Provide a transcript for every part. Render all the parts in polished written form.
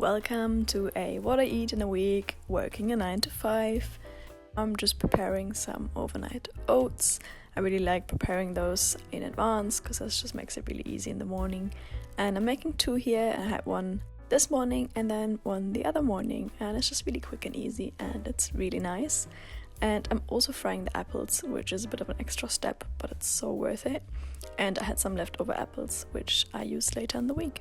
welcome to a what I eat in a week, working a 9 to 5. I'm just preparing some overnight oats. I really like preparing those in advance because that just makes it really easy in the morning. And I'm making two here, and I had one this morning and then one the other morning, and it's just really quick and easy and it's really nice. And I'm also frying the apples, which is a bit of an extra step, but it's so worth it. And I had some leftover apples, which I use later in the week.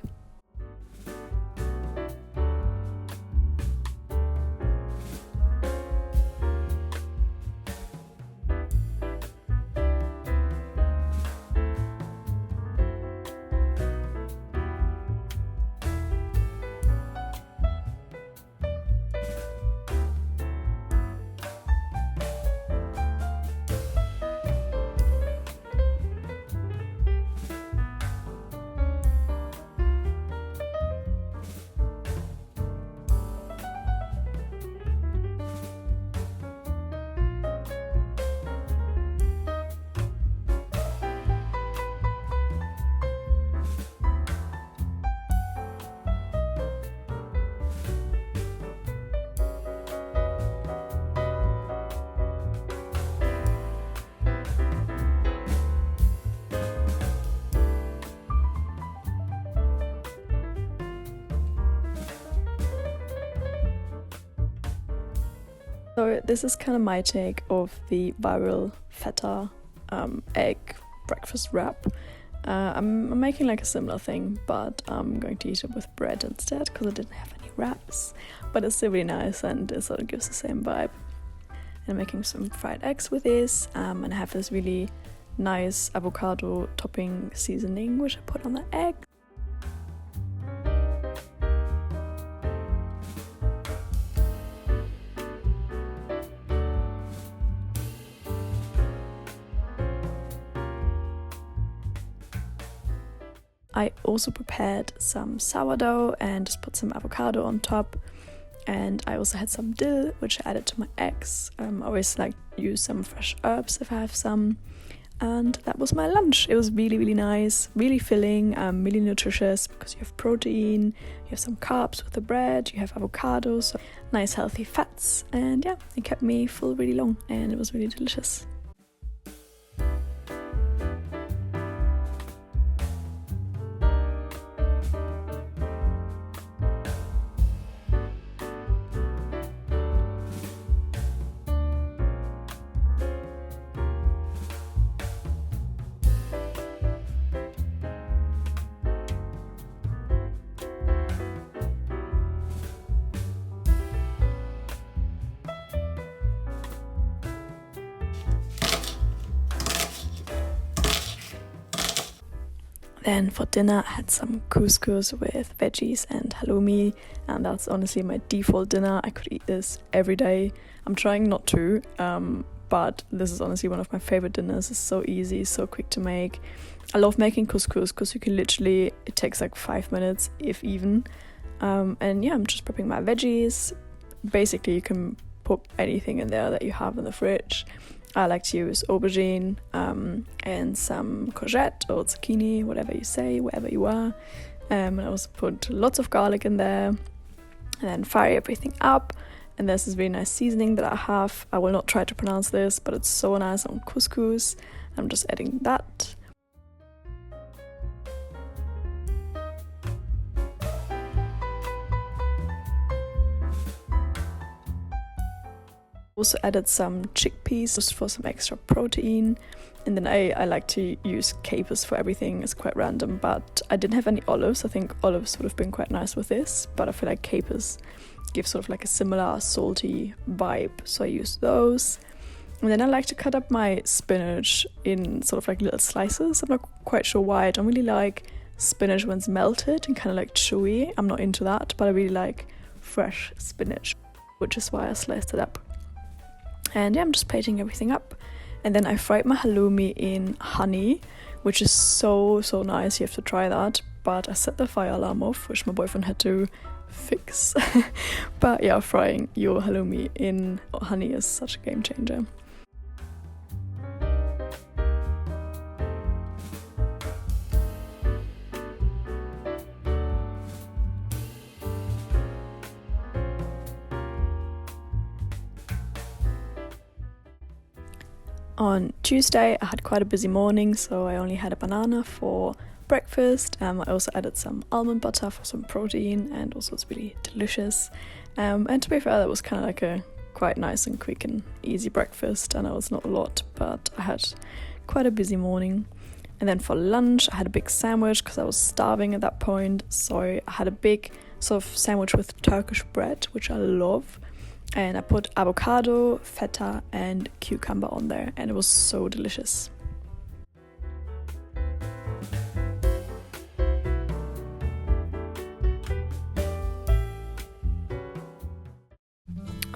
So this is kind of my take of the viral feta egg breakfast wrap. I'm making like a similar thing, but I'm going to eat it with bread instead because I didn't have any wraps. But it's still really nice and it sort of gives the same vibe. And I'm making some fried eggs with this, and I have this really nice avocado topping seasoning which I put on the egg. I also prepared some sourdough and just put some avocado on top, and I also had some dill which I added to my eggs. I always like to use some fresh herbs if I have some, and that was my lunch. It was really nice, really filling, really nutritious because you have protein, you have some carbs with the bread, you have avocados, so nice healthy fats, and yeah, it kept me full really long and it was really delicious. Then for dinner I had some couscous with veggies and halloumi, and that's honestly my default dinner. I could eat this every day. I'm trying not to, but this is honestly one of my favorite dinners. It's so easy, so quick to make. I love making couscous because you can literally, it takes like 5 minutes if even. And yeah, I'm just prepping my veggies. Basically you can put anything in there that you have in the fridge. I like to use aubergine and some courgette or zucchini, whatever you say, wherever you are. And I also put lots of garlic in there and then fry everything up. And there's this really nice seasoning that I have. I will not try to pronounce this, but it's so nice on couscous. I'm just adding that. Also added some chickpeas just for some extra protein, and then I like to use capers for everything. It's quite random, but I didn't have any olives. I think olives would have been quite nice with this, but I feel like capers give sort of like a similar salty vibe, so I use those. And then I like to cut up my spinach in sort of like little slices. I'm not quite sure why. I don't really like spinach when it's melted and kind of like chewy. I'm not into that, but I really like fresh spinach, which is why I sliced it up. And yeah, I'm just plating everything up. And then I fried my halloumi in honey, which is so nice. You have to try that. But I set the fire alarm off, which my boyfriend had to fix. But yeah, frying your halloumi in honey is such a game changer. On Tuesday, I had quite a busy morning, so I only had a banana for breakfast. I also added some almond butter for some protein, and also it's really delicious. And to be fair, that was kind of like a quite nice and quick and easy breakfast. I know it's not a lot, but I had quite a busy morning. And then for lunch, I had a big sandwich because I was starving at that point. So I had a big sort of sandwich with Turkish bread, which I love. And I put avocado, feta and cucumber on there, and it was so delicious.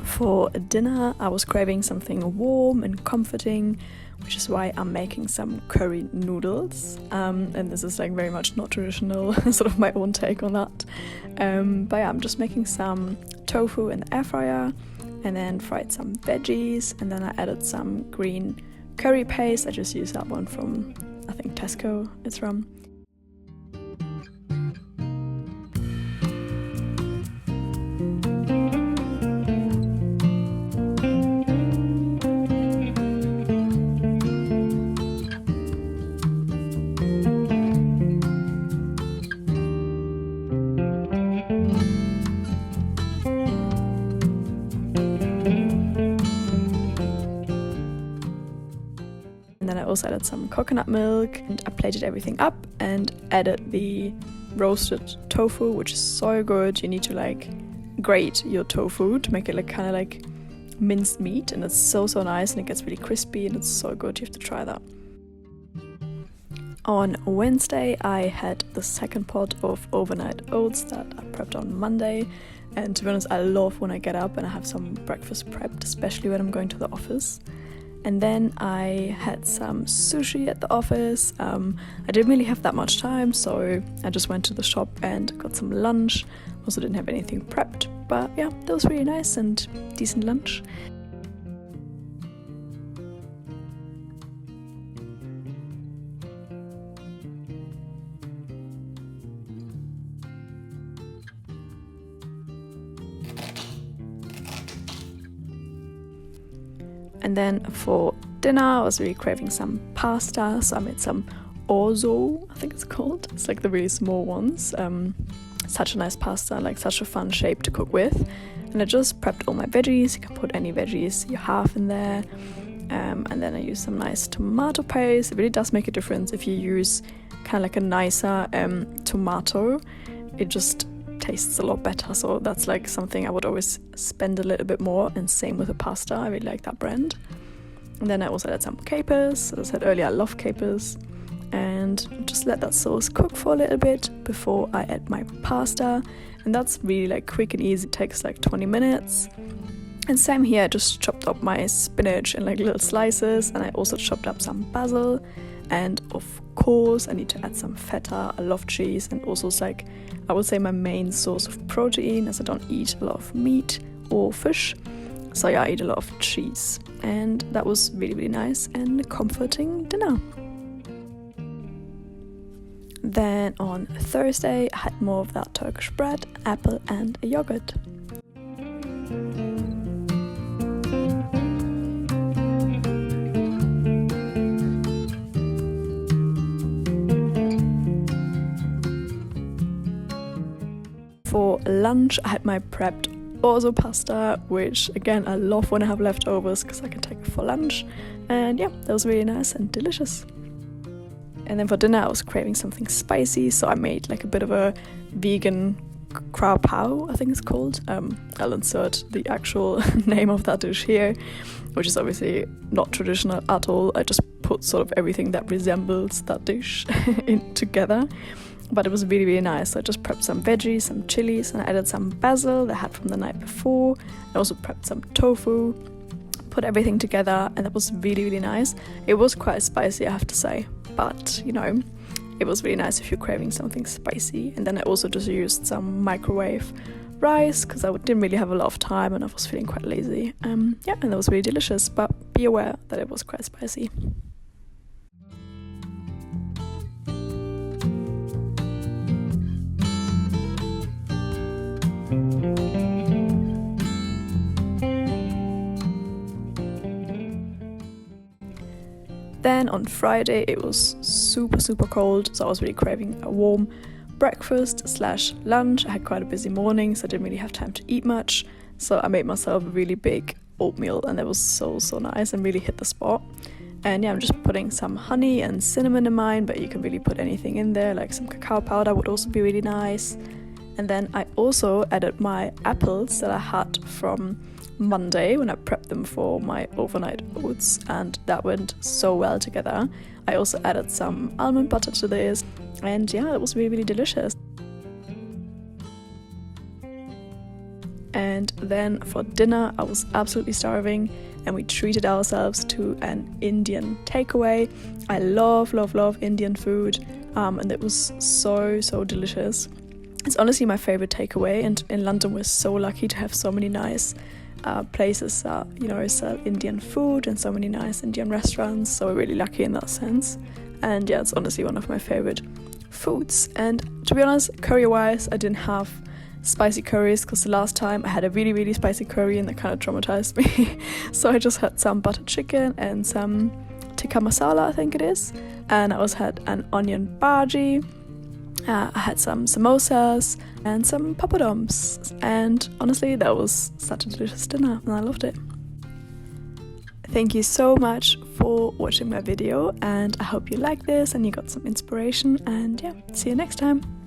For dinner, I was craving something warm and comforting, which is why I'm making some curry noodles. And this is like very much not traditional, sort of my own take on that. But yeah, I'm just making some tofu in the air fryer, and then fried some veggies, and then I added some green curry paste. I just used that one from, I think, Tesco it's from. Then I also added some coconut milk, and I plated everything up and added the roasted tofu, which is so good. You need to like grate your tofu to make it like kind of like minced meat, and it's so nice, and it gets really crispy, and it's so good. You have to try that. On Wednesday, I had the second pot of overnight oats that I prepped on Monday. And to be honest, I love when I get up and I have some breakfast prepped, especially when I'm going to the office. And then I had some sushi at the office. I didn't really have that much time, so I just went to the shop and got some lunch. Also didn't have anything prepped, but yeah, that was really nice and decent lunch. And then for dinner, I was really craving some pasta, so I made some orzo, I think it's called. It's like the really small ones. Such a nice pasta, like such a fun shape to cook with. And I just prepped all my veggies. You can put any veggies you have in there. And then I used some nice tomato paste. It really does make a difference if you use kind of like a nicer tomato. It just tastes a lot better, so that's like something I would always spend a little bit more, and same with the pasta. I really like that brand. And then I also added some capers. As I said earlier, I love capers, and just let that sauce cook for a little bit before I add my pasta. And that's really like quick and easy. It takes like 20 minutes. And same here, I just chopped up my spinach in like little slices, and I also chopped up some basil. And of course I need to add some feta. I love cheese, and also it's like, I would say, my main source of protein, as I don't eat a lot of meat or fish. So yeah, I eat a lot of cheese, and that was really nice and comforting dinner. Then on Thursday, I had more of that Turkish bread, apple and a yogurt. For lunch, I had my prepped orzo pasta, which again I love when I have leftovers because I can take it for lunch. And yeah, that was really nice and delicious. And then for dinner, I was craving something spicy, so I made like a bit of a vegan crab pao, I think it's called. I'll insert the actual name of that dish here, which is obviously not traditional at all. I just put sort of everything that resembles that dish in together. But it was really nice. So I just prepped some veggies, some chilies, and I added some basil that I had from the night before. I also prepped some tofu, put everything together, and that was really nice. It was quite spicy, I have to say, but you know, it was really nice if you're craving something spicy. And then I also just used some microwave rice because I didn't really have a lot of time and I was feeling quite lazy. Yeah, and that was really delicious, but be aware that it was quite spicy. Then on Friday it was super cold, so I was really craving a warm breakfast / lunch. I had quite a busy morning, so I didn't really have time to eat much, so I made myself a really big oatmeal, and it was so nice and really hit the spot. And yeah, I'm just putting some honey and cinnamon in mine, but you can really put anything in there, like some cacao powder would also be really nice. And then I also added my apples that I had from Monday when I prepped them for my overnight oats, and that went so well together. I also added some almond butter to this, and yeah, it was really delicious. And then for dinner I was absolutely starving, and we treated ourselves to an Indian takeaway. I love Indian food, and it was so delicious. It's honestly my favorite takeaway, and in London we're so lucky to have so many nice places that, you know, sell Indian food and so many nice Indian restaurants, so we're really lucky in that sense. And yeah, it's honestly one of my favorite foods. And to be honest, curry wise, I didn't have spicy curries because the last time I had a really spicy curry and that kind of traumatized me. So I just had some butter chicken and some tikka masala, I think it is, and I also had an onion bhaji. I had some samosas and some papadums, and honestly that was such a delicious dinner and I loved it. Thank you so much for watching my video, and I hope you liked this and you got some inspiration, and yeah, see you next time.